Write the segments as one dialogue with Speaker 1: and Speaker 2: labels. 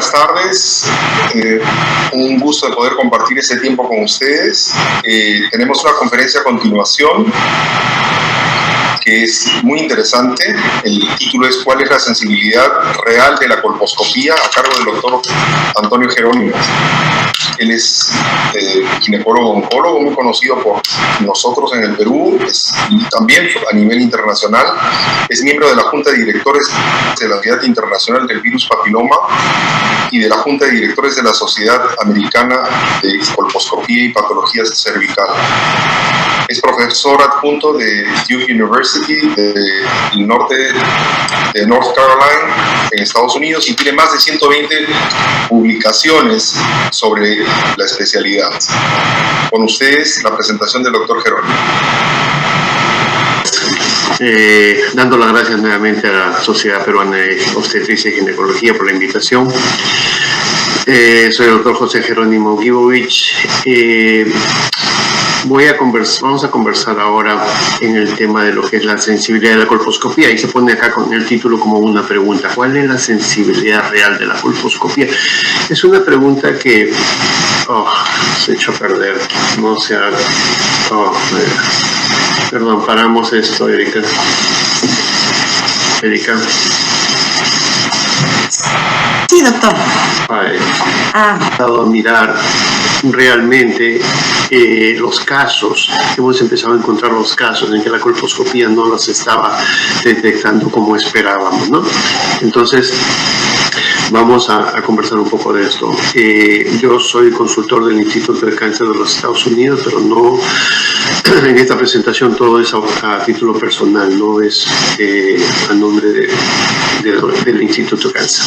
Speaker 1: buenas tardes. Un gusto de poder compartir este tiempo con ustedes. Tenemos una conferencia a continuación que es muy interesante. El título es ¿Cuál es la sensibilidad real de la colposcopía?, a cargo del doctor Antonio Jerónimo. Él es ginecólogo-oncólogo, muy conocido por nosotros en el Perú, también a nivel internacional. Es miembro de la Junta de Directores de la Unidad Internacional del Virus Papiloma y de la Junta de Directores de la Sociedad Americana de Colposcopía y Patología Cervical. Es profesor adjunto de Duke University del norte de North Carolina en Estados Unidos y tiene más de 120 publicaciones sobre la especialidad. Con ustedes la presentación del doctor Jerónimo.
Speaker 2: Dando las gracias nuevamente a la Sociedad Peruana de Obstetricia y Ginecología por la invitación. Soy el doctor José Jerónimo Gibovich. Vamos a conversar ahora en el tema de lo que es la sensibilidad de la colposcopía, y se pone acá con el título como una pregunta: ¿cuál es la sensibilidad real de la colposcopía? Es una pregunta que se echó a perder, no se ha... perdón, paramos esto, Erika.
Speaker 3: Sí, doctor.
Speaker 2: A mirar realmente los casos, hemos empezado a encontrar los casos en que la colposcopía no los estaba detectando como esperábamos, ¿no? Entonces, vamos a conversar un poco de esto. Yo soy consultor del Instituto de Cáncer de los Estados Unidos, pero no en esta presentación todo es a título personal, no es a nombre del Instituto de Cáncer.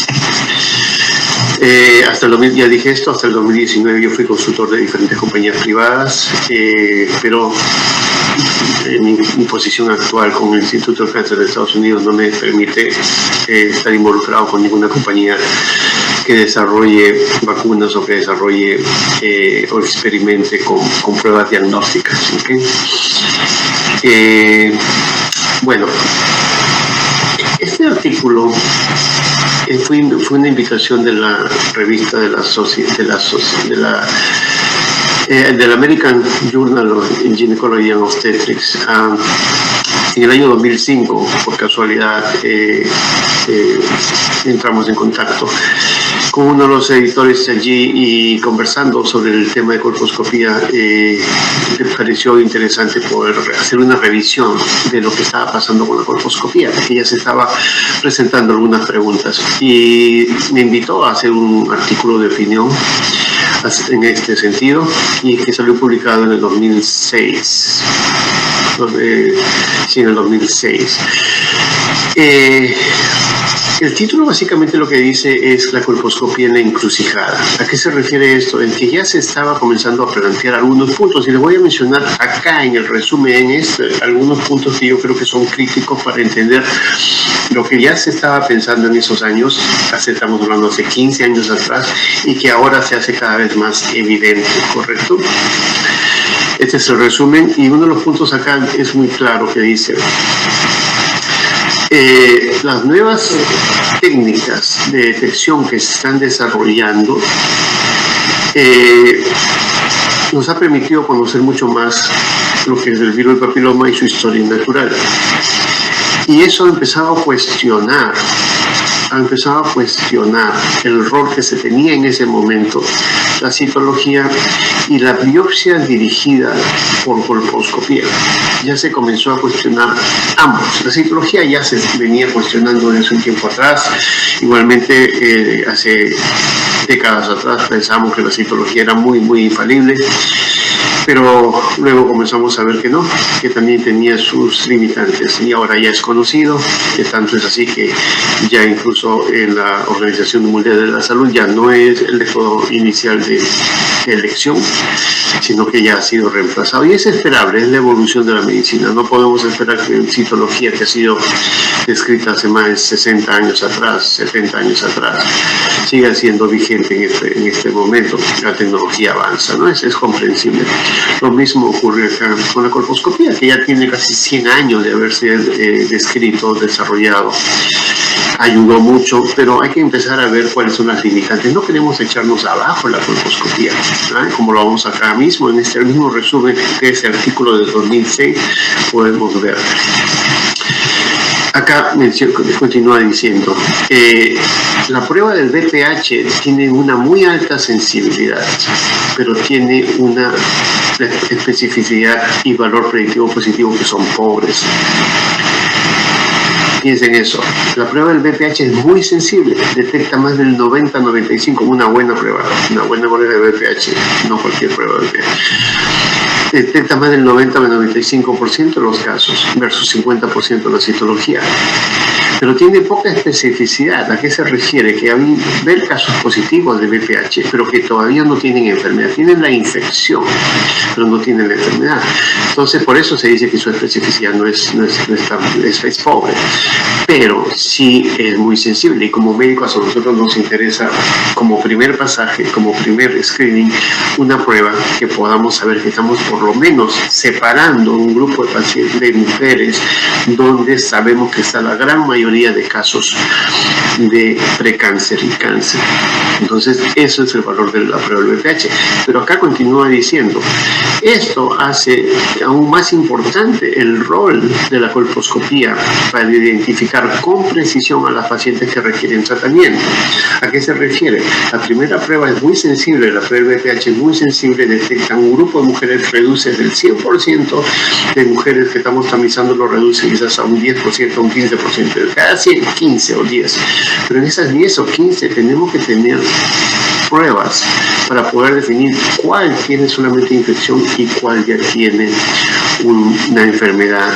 Speaker 2: Hasta ya dije esto, hasta el 2019 yo fui consultor de diferentes compañías privadas, pero mi posición actual con el Instituto de Cáncer de Estados Unidos no me permite estar involucrado con ninguna compañía que desarrolle vacunas o que desarrolle o experimente con pruebas diagnósticas. ¿Okay? Bueno, este artículo fue una invitación de la revista del American Journal of Gynecology and Obstetrics. En el año 2005, por casualidad, entramos en contacto con uno de los editores allí y conversando sobre el tema de colposcopía, me pareció interesante poder hacer una revisión de lo que estaba pasando con la colposcopía, que ya se estaba presentando algunas preguntas, y me invitó a hacer un artículo de opinión en este sentido, y que salió publicado en el 2006. Sí, en el 2006. El título básicamente lo que dice es la colposcopía en la encrucijada. ¿A qué se refiere esto? En que ya se estaba comenzando a plantear algunos puntos, y les voy a mencionar acá en el resumen algunos puntos que yo creo que son críticos para entender lo que ya se estaba pensando en esos años, estamos hablando hace 15 años atrás, y que ahora se hace cada vez más evidente, ¿correcto? Este es el resumen, y uno de los puntos acá es muy claro, que dice: las nuevas técnicas de detección que se están desarrollando nos ha permitido conocer mucho más lo que es el virus del papiloma y su historia natural. Y eso ha empezado a cuestionar el rol que se tenía en ese momento, la citología y la biopsia dirigida por colposcopía. Ya se comenzó a cuestionar ambos. La citología ya se venía cuestionando desde un tiempo atrás. Igualmente, hace décadas atrás pensamos que la citología era muy, muy infalible, pero luego comenzamos a ver que no, que también tenía sus limitantes, y ahora ya es conocido, que tanto es así que ya incluso en la Organización Mundial de la Salud ya no es el método inicial de elección, sino que ya ha sido reemplazado, y es esperable, es la evolución de la medicina. No podemos esperar que la citología, que ha sido descrita hace más de 60 años atrás, 70 años atrás, siga siendo vigente en este momento. La tecnología avanza, ¿no? Es comprensible. Lo mismo ocurre acá con la colposcopía, que ya tiene casi 100 años de haberse descrito, desarrollado. ayudó mucho, pero hay que empezar a ver cuáles son las limitantes. No queremos echarnos abajo la colposcopía, ¿no? Como lo vamos acá mismo, en este mismo resumen, que es el artículo de 2006, podemos ver. Acá continúa diciendo, la prueba del BPH tiene una muy alta sensibilidad, pero tiene una especificidad y valor predictivo positivo que son pobres. Piensen eso, la prueba del BPH es muy sensible, detecta más del 90-95, una buena prueba de BPH, no cualquier prueba de BPH. Detecta más del 90-95% de los casos versus 50% de la citología. Pero tiene poca especificidad. ¿A qué se refiere? Que hay ver casos positivos de BPH, pero que todavía no tienen enfermedad. Tienen la infección, pero no tienen la enfermedad. Entonces, por eso se dice que su especificidad no es pobre. Pero sí es muy sensible. Y como médicos a nosotros nos interesa, como primer pasaje, como primer screening, una prueba que podamos saber que estamos por lo menos separando un grupo de pacientes, de mujeres, donde sabemos que está la gran mayoría de casos de precáncer y cáncer. Entonces, eso es el valor de la prueba del BPH. Pero acá continúa diciendo, esto hace aún más importante el rol de la colposcopía para identificar con precisión a las pacientes que requieren tratamiento. ¿A qué se refiere? La primera prueba es muy sensible, la prueba del BPH es muy sensible, detecta un grupo de mujeres, reduce del 100% de mujeres que estamos tamizando, lo reduce quizás a un 10%, a un 15%, de cada 100, 15 o 10. Pero en esas 10 o 15 tenemos que tener pruebas para poder definir cuál tiene solamente infección y cuál ya tiene una enfermedad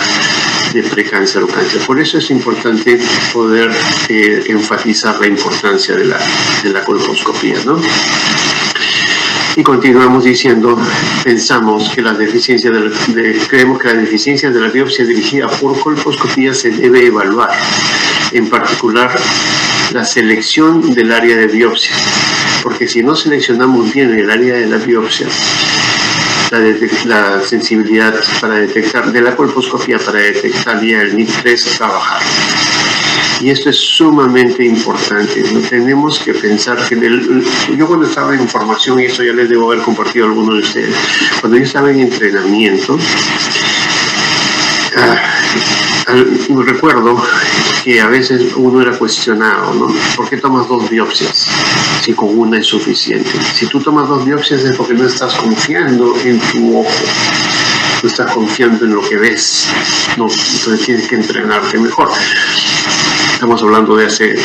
Speaker 2: de precáncer o cáncer. Por eso es importante poder enfatizar la importancia de la colposcopía, ¿no? Y continuamos diciendo, pensamos que las deficiencias creemos que las deficiencias de la biopsia dirigida por colposcopía se debe evaluar, en particular la selección del área de biopsia, porque si no seleccionamos bien el área de la biopsia, la sensibilidad para detectar de la colposcopía para detectar ya el NIT3 va a bajar. Y esto es sumamente importante. ¿No? Tenemos que pensar que yo cuando estaba en formación, y eso ya les debo haber compartido a algunos de ustedes, cuando yo estaba en entrenamiento, me recuerdo que a veces uno era cuestionado, ¿no? ¿Por qué tomas 2 biopsias si con una es suficiente? Si tú tomas 2 biopsias es porque no estás confiando en tu ojo, no estás confiando en lo que ves, no, entonces tienes que entrenarte mejor. Estamos hablando de hace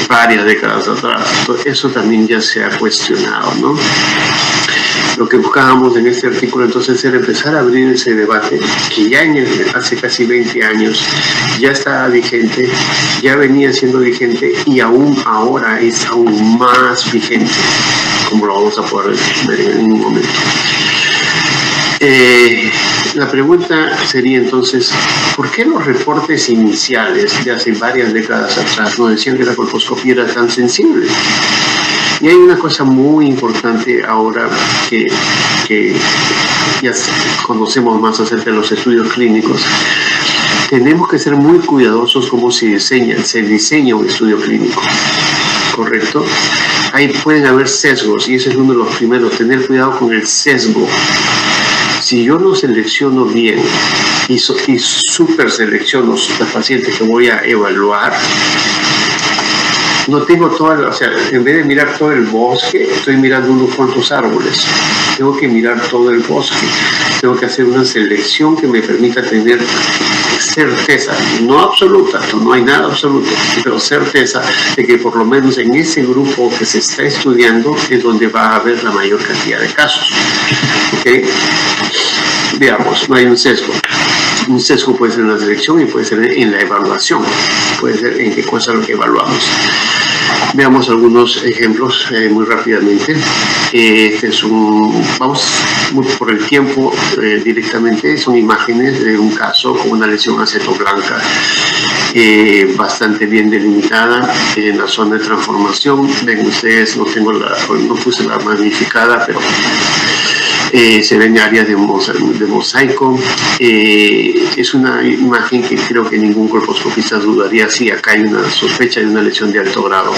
Speaker 2: varias décadas atrás. Eso también ya se ha cuestionado, ¿no? Lo que buscábamos en este artículo entonces era empezar a abrir ese debate que ya hace casi 20 años ya estaba vigente, ya venía siendo vigente y aún ahora es aún más vigente, como lo vamos a poder ver en un momento. La pregunta sería entonces, ¿por qué los reportes iniciales de hace varias décadas atrás nos decían que la colposcopía era tan sensible? Y hay una cosa muy importante ahora que ya conocemos más acerca de los estudios clínicos. Tenemos que ser muy cuidadosos cómo se diseña un estudio clínico, ¿correcto? Ahí pueden haber sesgos y ese es uno de los primeros, tener cuidado con el sesgo. Si yo no selecciono bien y super selecciono los pacientes que voy a evaluar, no tengo o sea, en vez de mirar todo el bosque, estoy mirando unos cuantos árboles. Tengo que mirar todo el bosque. Tengo que hacer una selección que me permita tener certeza, no absoluta, no hay nada absoluto, pero certeza de que por lo menos en ese grupo que se está estudiando es donde va a haber la mayor cantidad de casos. ¿Ok? Veamos, no hay un sesgo. Un sesgo puede ser en la selección y puede ser en la evaluación, puede ser en qué cosa lo que evaluamos. Veamos algunos ejemplos muy rápidamente. Vamos por el tiempo directamente, son imágenes de un caso con una lesión acetoblanca bastante bien delimitada en la zona de transformación. Ven ustedes, no puse la magnificada, pero Se ven áreas de mosaico. Es una imagen que creo que ningún colposcopista dudaría si acá hay una sospecha de una lesión de alto grado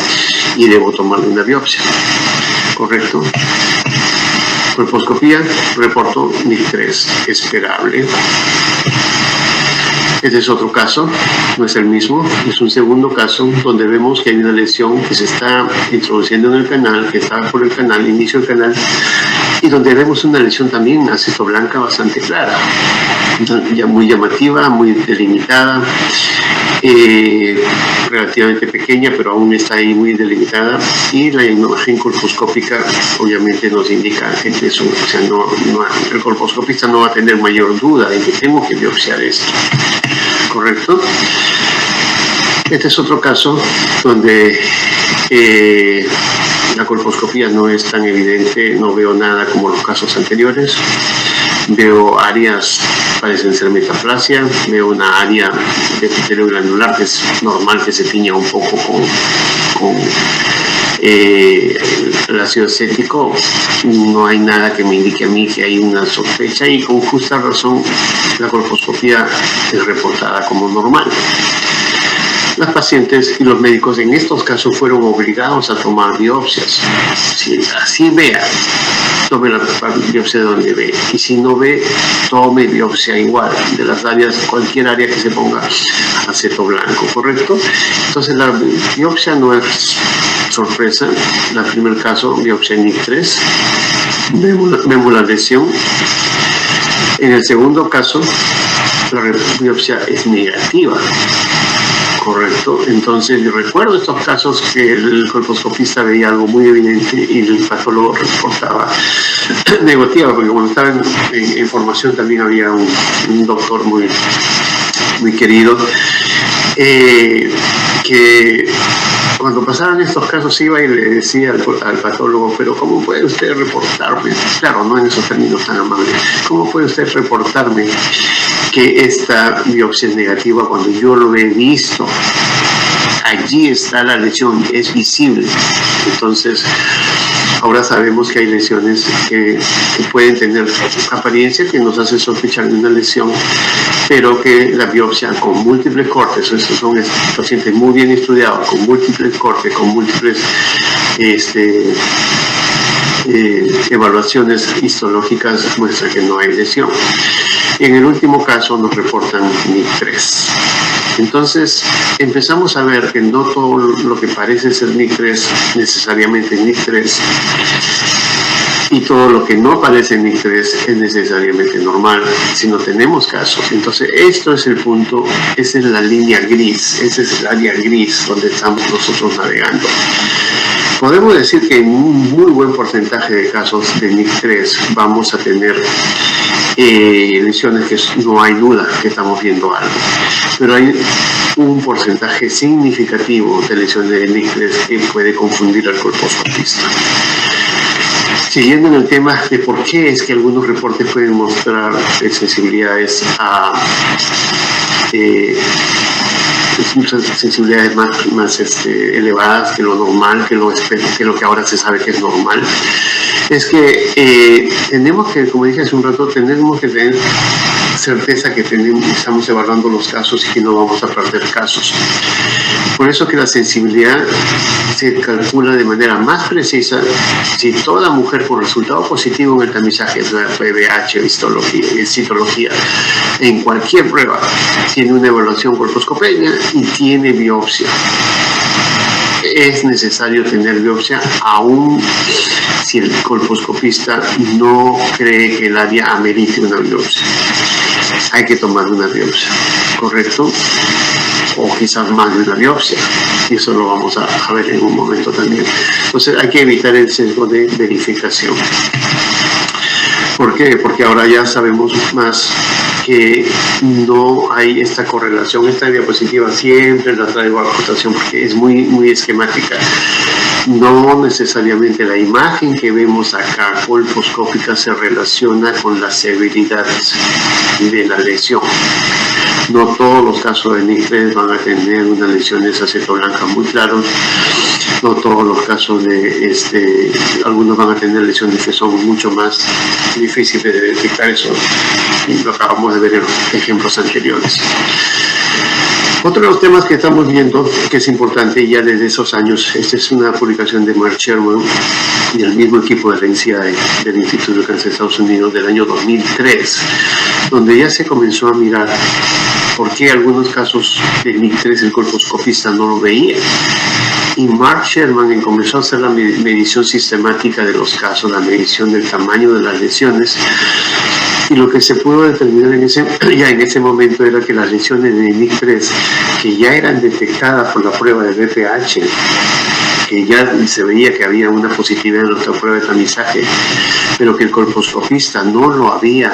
Speaker 2: y debo tomarle una biopsia. ¿Correcto? Colposcopía, reporto NIC3 esperable. Este es otro caso, no es el mismo, es un segundo caso donde vemos que hay una lesión que se está introduciendo en el canal, que está por el canal, inicio del canal, y donde vemos una lesión también acetoblanca bastante clara, ya muy llamativa, muy delimitada, relativamente pequeña, pero aún está ahí muy delimitada, y la imagen colposcópica obviamente nos indica que eso, o sea, el colposcopista no va a tener mayor duda de que tengo que biopsiar esto. ¿Correcto? Este es otro caso donde la colposcopía no es tan evidente, no veo nada como los casos anteriores. Veo áreas, parecen ser metaplasia, veo una área de epitelio granular que es normal que se tiña un poco con el ácido acético. No hay nada que me indique a mí que hay una sospecha y con justa razón la colposcopía es reportada como normal. Las pacientes y los médicos en estos casos fueron obligados a tomar biopsias. Si así vea, tome la biopsia de donde ve. Y si no ve, tome biopsia igual de las áreas, cualquier área que se ponga aceto blanco, ¿correcto? Entonces la biopsia no es sorpresa. En el primer caso, biopsia NIC3, vemos la lesión. En el segundo caso, la biopsia es negativa. Correcto, entonces yo recuerdo estos casos que el colposcopista veía algo muy evidente y el patólogo reportaba negativa, porque cuando estaba en formación también había un doctor muy querido que cuando pasaban estos casos iba y le decía al patólogo, pero ¿cómo puede usted reportarme? Claro, no en esos términos tan amables. ¿Cómo puede usted reportarme que esta biopsia es negativa cuando yo lo he visto? Allí está la lesión, es visible. Entonces, ahora sabemos que hay lesiones que pueden tener apariencia que nos hace sospechar de una lesión, pero que la biopsia con múltiples cortes, estos son pacientes muy bien estudiados, con múltiples cortes, con múltiples evaluaciones histológicas, muestra que no hay lesión. Y en el último caso nos reportan NIC3. Entonces empezamos a ver que no todo lo que parece ser NIC3 necesariamente NIC3 y todo lo que no parece NIC3 es necesariamente normal, si no tenemos casos. Entonces esto es el punto, esa es la línea gris, ese es el área gris donde estamos nosotros navegando. Podemos decir que en un muy buen porcentaje de casos de NIC3 vamos a tener lesiones que no hay duda que estamos viendo algo, pero hay un porcentaje significativo de lesiones de NIC3 que puede confundir al colposcopista. Siguiendo en el tema de por qué es que algunos reportes pueden mostrar sensibilidades sensibilidades más elevadas que lo normal, que lo que ahora se sabe que es normal, es que tenemos que, como dije hace un rato, tenemos que tener certeza que estamos evaluando los casos y que no vamos a perder casos. Por eso que la sensibilidad se calcula de manera más precisa si toda mujer con resultado positivo en el tamizaje de PBH o citología en cualquier prueba tiene una evaluación colposcopémica y tiene biopsia. Es necesario tener biopsia aún si el colposcopista no cree que el área amerite una biopsia. Hay que tomar una biopsia, ¿correcto? O quizás más de una biopsia, y eso lo vamos a ver en un momento también. Entonces hay que evitar el sesgo de verificación. ¿Por qué? Porque ahora ya sabemos más que no hay esta correlación. Esta diapositiva siempre la traigo a votación porque es muy esquemática. No necesariamente la imagen que vemos acá colposcópica se relaciona con la severidad de la lesión. No todos los casos de NIC3 van a tener unas lesiones acetoblancas muy claras. No todos los casos de algunos van a tener lesiones que son mucho más difíciles de detectar, eso y lo acabamos de ver en los ejemplos anteriores. Otro de los temas que estamos viendo, que es importante ya desde esos años, esta es una publicación de Mark Sherman y el mismo equipo de la NCI del Instituto de Cáncer de Estados Unidos del año 2003, donde ya se comenzó a mirar por qué algunos casos de NIC3 el colposcopista no lo veía. Y Mark Sherman comenzó a hacer la medición sistemática de los casos, la medición del tamaño de las lesiones, y lo que se pudo determinar ya en ese momento era que las lesiones de NIC3, que ya eran detectadas por la prueba de BPH, que ya se veía que había una positividad en nuestra prueba de tamizaje, pero que el colposcopista no lo había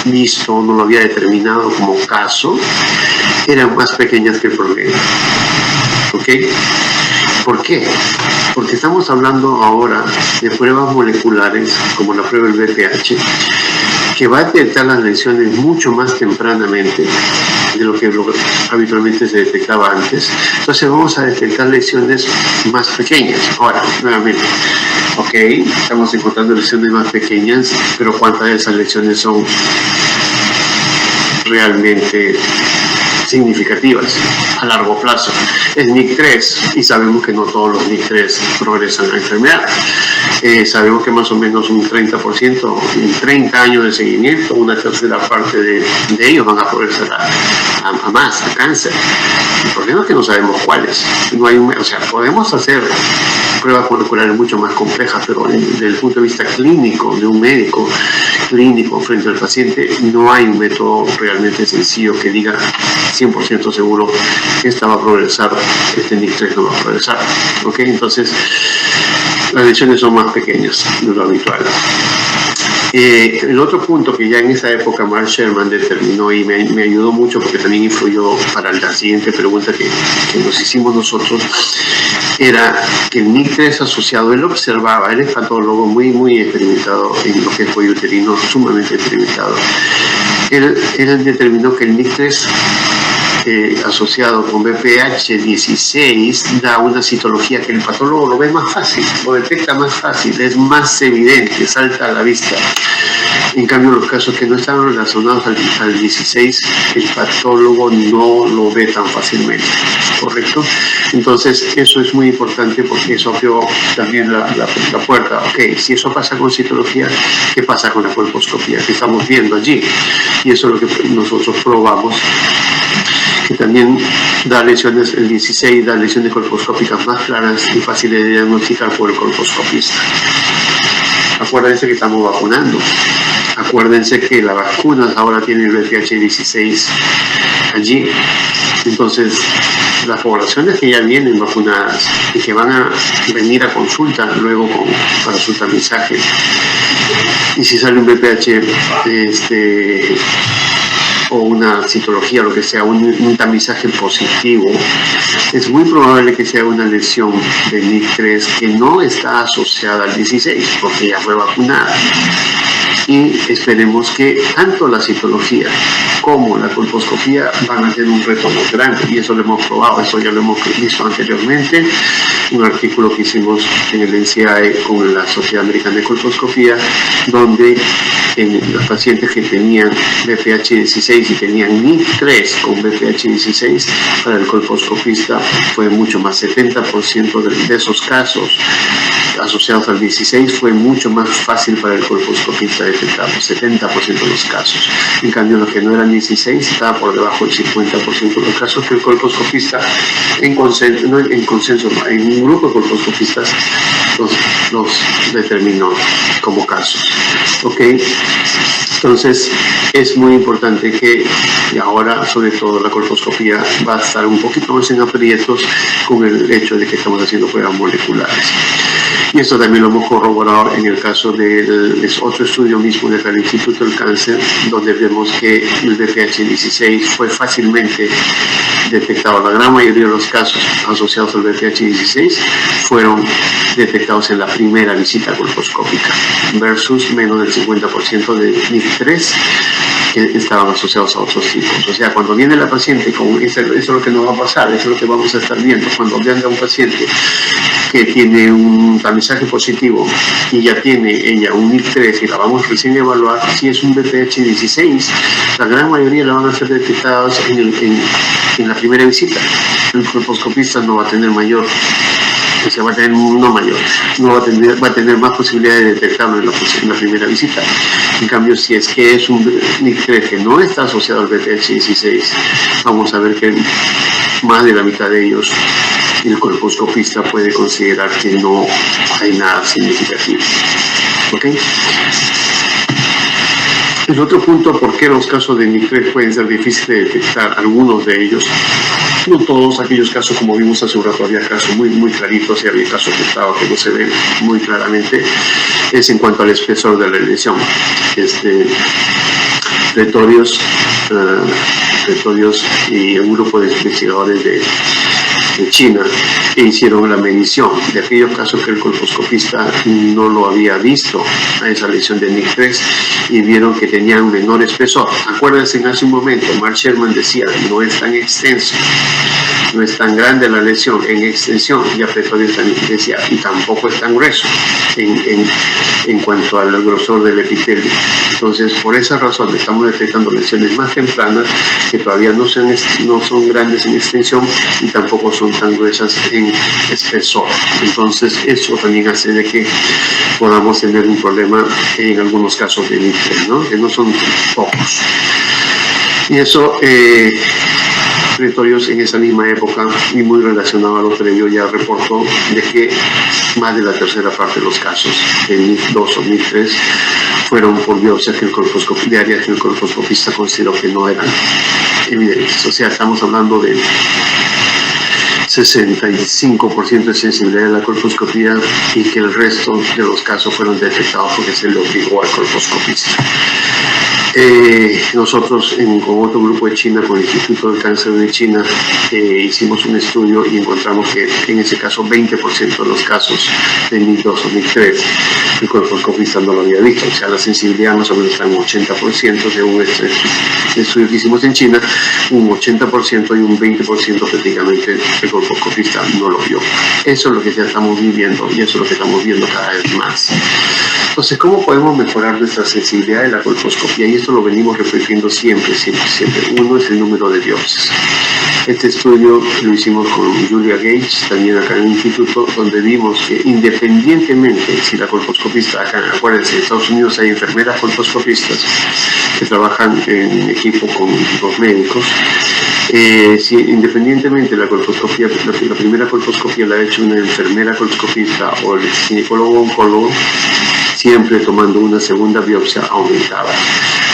Speaker 2: visto, no lo había determinado como caso, eran más pequeñas que el problema. ¿Ok? ¿Por qué? Porque estamos hablando ahora de pruebas moleculares, como la prueba del BPH, que va a detectar las lesiones mucho más tempranamente de lo que habitualmente se detectaba antes. Entonces vamos a detectar lesiones más pequeñas. Ahora, nuevamente, ok, estamos encontrando lesiones más pequeñas, pero ¿cuántas de esas lesiones son realmente significativas a largo plazo? Es NIC3 y sabemos que no todos los NIC3 progresan a la enfermedad. Sabemos que más o menos un 30%, en 30 años de seguimiento, una tercera parte de ellos van a progresar a cáncer. El problema es que no sabemos cuáles. No hay podemos hacer pruebas moleculares mucho más complejas, pero desde el punto de vista clínico, de un médico clínico frente al paciente, no hay un método realmente sencillo que diga 100% seguro que esta va a progresar, este NIC3 no va a progresar. ¿Ok? Entonces, las lesiones son más pequeñas de lo habitual. El otro punto que ya en esa época Mark Sherman determinó y me ayudó mucho porque también influyó para la siguiente pregunta que nos hicimos nosotros, era que el NIC3 asociado, él observaba, él es patólogo muy experimentado en lo que es cuello uterino, sumamente experimentado. Él determinó que el NIC3 asociado con BPH16 da una citología que el patólogo lo ve más fácil, lo detecta más fácil, es más evidente, salta a la vista. En cambio, los casos que no están relacionados al 16, el patólogo no lo ve tan fácilmente, ¿correcto? Entonces, eso es muy importante porque eso abrió también la puerta. Ok, si eso pasa con citología, ¿qué pasa con la colposcopía? ¿Qué estamos viendo allí? Y eso es lo que nosotros probamos, que también da lesiones, el 16 da lesiones colposcópicas más claras y fáciles de diagnosticar por el colposcopista. Acuérdense que estamos vacunando. Acuérdense que las vacunas ahora tienen el BPH16 allí. Entonces, las poblaciones que ya vienen vacunadas y que van a venir a consulta luego para su tamizaje, y si sale un BPH o una citología, lo que sea, un tamizaje positivo, es muy probable que sea una lesión de NIC3 que no está asociada al 16 porque ya fue vacunada. Y esperemos que tanto la citología como la colposcopía van a tener un reto más grande, y eso lo hemos probado, eso ya lo hemos visto anteriormente, un artículo que hicimos en el NCI con la Sociedad Americana de Colposcopía, donde en los pacientes que tenían BPH16 y tenían NIC3 con BPH16, para el colposcopista fue mucho más, 70% de esos casos asociados al 16 fue mucho más fácil para el colposcopista detectarlos, 70% de los casos. En cambio, los que no eran 16 estaba por debajo del 50% de los casos que el colposcopista en un grupo de colposcopistas los determinó como casos. ¿Ok? Entonces, es muy importante que ahora, sobre todo, la colposcopía va a estar un poquito más en aprietos con el hecho de que estamos haciendo pruebas moleculares. Y esto también lo hemos corroborado en el caso de otro estudio mismo del Instituto del Cáncer, donde vemos que el BPH16 fue fácilmente detectado. La gran mayoría de los casos asociados al BPH16 fueron detectados en la primera visita colposcópica, versus menos del 50% de NIC3 que estaban asociados a otros tipos. O sea, cuando viene la paciente, eso es lo que nos va a pasar, eso es lo que vamos a estar viendo. Cuando venga un paciente que tiene un tamizaje positivo y ya tiene ella un NIC3 y la vamos recién a evaluar, si es un BPH16, la gran mayoría la van a ser detectadas en la primera visita. El colposcopista no va a tener mayor, o sea, va a tener va a tener más posibilidades de detectarlo en la primera visita. En cambio, si es que es un NIC3 que no está asociado al BPH16, vamos a ver que más de la mitad de ellos el colposcopista puede considerar que no hay nada significativo. ¿Ok? El otro punto, ¿por qué los casos de NIC3 pueden ser difíciles de detectar? Algunos de ellos, no todos aquellos casos, como vimos hace un rato, había casos muy claritos y había casos que no se ven muy claramente, es en cuanto al espesor de la lesión. Pretorius y un grupo de investigadores de China hicieron la medición de aquellos casos que el colposcopista no lo había visto a esa lesión de NIC3 y vieron que tenían un menor espesor. Acuérdense, hace un momento Mark Sherman decía, no es tan extenso, no es tan grande la lesión en extensión, y Pretorius también decía, y tampoco es tan grueso en cuanto al grosor del epitelio. Entonces, por esa razón estamos detectando lesiones más tempranas que todavía no son grandes en extensión y tampoco son tan gruesas en espesor. Entonces, eso también hace de que podamos tener un problema en algunos casos de NIC3, ¿no? Que no son pocos. Y eso, Pretorius en esa misma época y muy relacionado a lo previo ya reportó de que más de la tercera parte de los casos de NIC2 o NIC3 fueron por biopsias de áreas que el colposcopista consideró que no eran evidentes. O sea, estamos hablando de 65% de sensibilidad de la colposcopía y que el resto de los casos fueron detectados porque se le obligó al colposcopista. Nosotros con otro grupo de China, con el Instituto del Cáncer de China, hicimos un estudio y encontramos que en ese caso 20% de los casos de NIC2 o NIC3 el colposcopista no lo había visto, o sea, la sensibilidad más o menos está en 80% según este estudio que hicimos en China, un 80% y un 20% prácticamente el colposcopista no lo vio. Eso es lo que ya estamos viviendo y eso es lo que estamos viendo cada vez más. Entonces, ¿cómo podemos mejorar nuestra sensibilidad de la colposcopía? Y esto lo venimos repitiendo siempre. Uno es el número de biopsias. Este estudio lo hicimos con Julia Gage, también acá en el instituto, donde vimos que independientemente si la colposcopista, acá, acuérdense, en Estados Unidos hay enfermeras colposcopistas que trabajan en equipo con los médicos. Si independientemente la colposcopía, la primera colposcopía la ha hecho una enfermera colposcopista o el ginecólogo oncólogo, siempre tomando una segunda biopsia aumentada.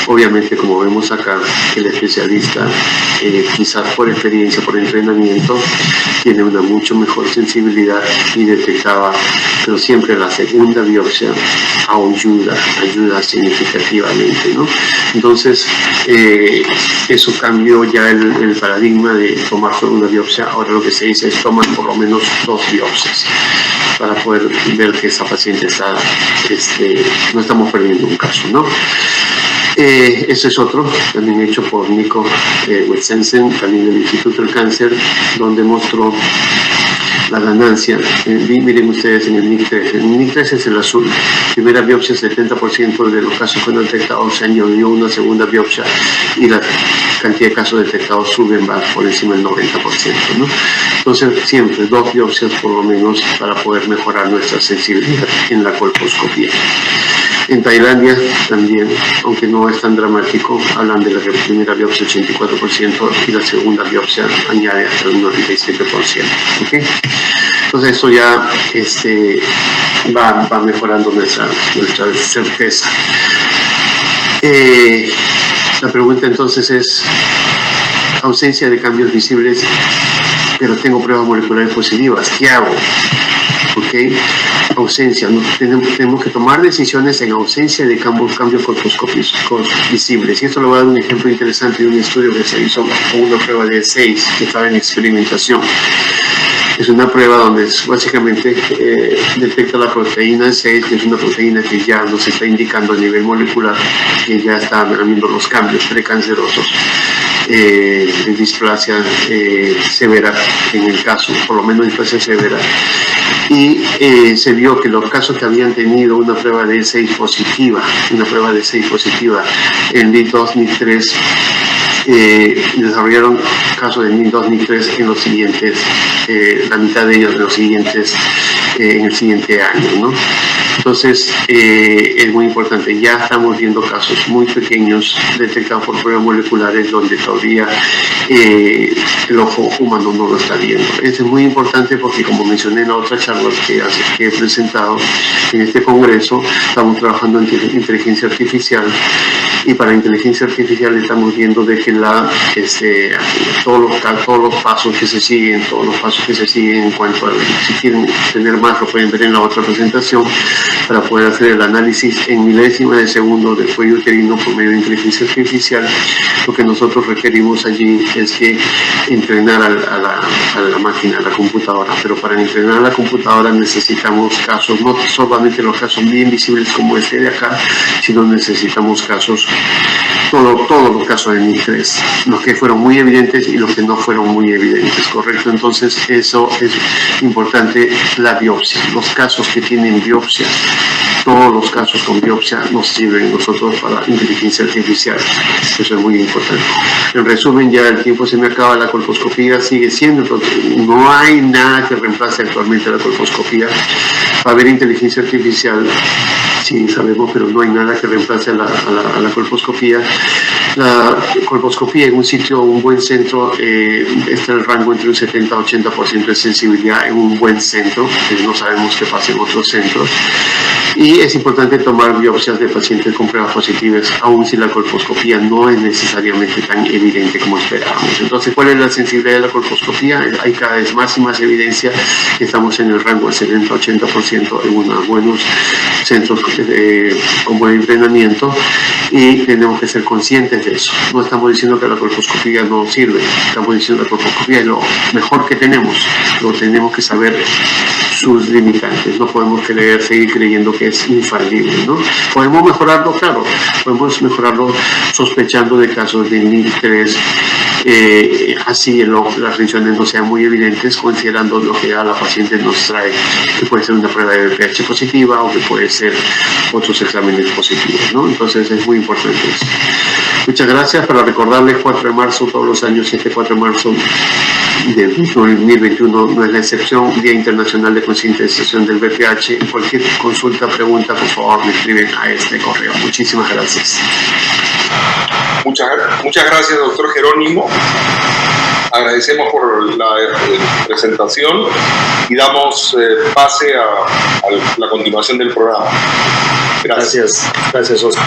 Speaker 2: Obviamente, como vemos acá, el especialista, quizás por experiencia, por entrenamiento, tiene una mucho mejor sensibilidad y detectaba, pero siempre la segunda biopsia ayuda significativamente, ¿no? Entonces, eso cambió ya el paradigma de tomar solo una biopsia. Ahora lo que se dice es tomar por lo menos 2 biopsias para poder ver que esa paciente está, no estamos perdiendo un caso, ¿no? Ese es otro, también hecho por Nico Wetsensen, también del Instituto del Cáncer, donde mostró la ganancia. Miren ustedes en el NIC3. El NIC3 es el azul. Primera biopsia, 70% de los casos fueron detectados, se añadió una segunda biopsia y la cantidad de casos detectados suben por encima del 90%, ¿no? Entonces, siempre 2 biopsias por lo menos para poder mejorar nuestra sensibilidad en la colposcopía. En Tailandia también, aunque no es tan dramático, hablan de la primera biopsia 84% y la segunda biopsia añade hasta el 97%. ¿Okay? Entonces eso ya va mejorando nuestra certeza. La pregunta entonces es, ausencia de cambios visibles, pero tengo pruebas moleculares positivas, ¿qué hago? ¿Okay? Ausencia, tenemos que tomar decisiones en ausencia de cambios colposcópicos visibles. Y esto le voy a dar un ejemplo interesante de un estudio que se hizo con una prueba de 6 que estaba en experimentación. Es una prueba donde básicamente detecta la proteína 6, que es una proteína que ya nos está indicando a nivel molecular que ya están habiendo los cambios precancerosos. de displasia severa en el caso, por lo menos displasia severa. Y se vio que los casos que habían tenido una prueba de E6 positiva en NIT2, NIT3, desarrollaron casos de NIT2, NIT3 en los siguientes, la mitad de ellos en el siguiente año, ¿no? Entonces, es muy importante. Ya estamos viendo casos muy pequeñños detectados por pruebas moleculares donde todavía el ojo humano no lo está viendo. Eso es muy importante porque, como mencioné en la otra charla que he presentado en este congreso, estamos trabajando en inteligencia artificial, y para inteligencia artificial estamos viendo de que todos los pasos que se siguen en cuanto a, si quieren tener más, lo pueden ver en la otra presentación, para poder hacer el análisis en milésimas de segundo del cuello uterino por medio de inteligencia artificial. Lo que nosotros requerimos allí es que entrenar a la máquina, a la computadora, pero para entrenar a la computadora necesitamos casos, no solamente los casos bien visibles como este de acá, sino necesitamos casos, todos los casos de NIT3, los que fueron muy evidentes y los que no fueron muy evidentes, ¿correcto? Entonces eso es importante, la biopsia, los casos que tienen biopsia, todos los casos con biopsia nos sirven nosotros para inteligencia artificial. Eso es muy importante. En resumen, ya el tiempo se me acaba. La colposcopía sigue siendo, no hay nada que reemplace actualmente la colposcopía. Va a haber inteligencia artificial, sí, sabemos, pero no hay nada que reemplace a la colposcopía. La colposcopía en un sitio, un buen centro, está en el rango entre un 70 a 80% de sensibilidad en un buen centro, que no sabemos qué pasa en otros centros. Y es importante tomar biopsias de pacientes con pruebas positivas, aun si la colposcopía no es necesariamente tan evidente como esperábamos. Entonces, ¿cuál es la sensibilidad de la colposcopía? Hay cada vez más y más evidencia que estamos en el rango del 70-80% en unos buenos centros con buen entrenamiento, y tenemos que ser conscientes de eso. No estamos diciendo que la colposcopía no sirve, estamos diciendo que la colposcopía es lo mejor que tenemos, pero tenemos que saber sus limitantes. No podemos seguir creyendo que es infalible, ¿no? Podemos mejorarlo, claro, podemos mejorarlo sospechando de casos de NIT3, así las lesiones no sean muy evidentes, considerando lo que la paciente nos trae, que puede ser una prueba de pH positiva o que puede ser otros exámenes positivos, ¿no? Entonces es muy importante eso. Muchas gracias. Para recordarles, 4 de marzo, todos los años, 4 de marzo de 2021 no es la excepción, Día Internacional de Concientización del BPH. Cualquier consulta, pregunta, por favor, me escriben a este correo. Muchísimas gracias.
Speaker 1: Muchas gracias, doctor Jerónimo. Agradecemos por la presentación y damos pase a la continuación del programa. Gracias.
Speaker 2: Gracias, Oscar.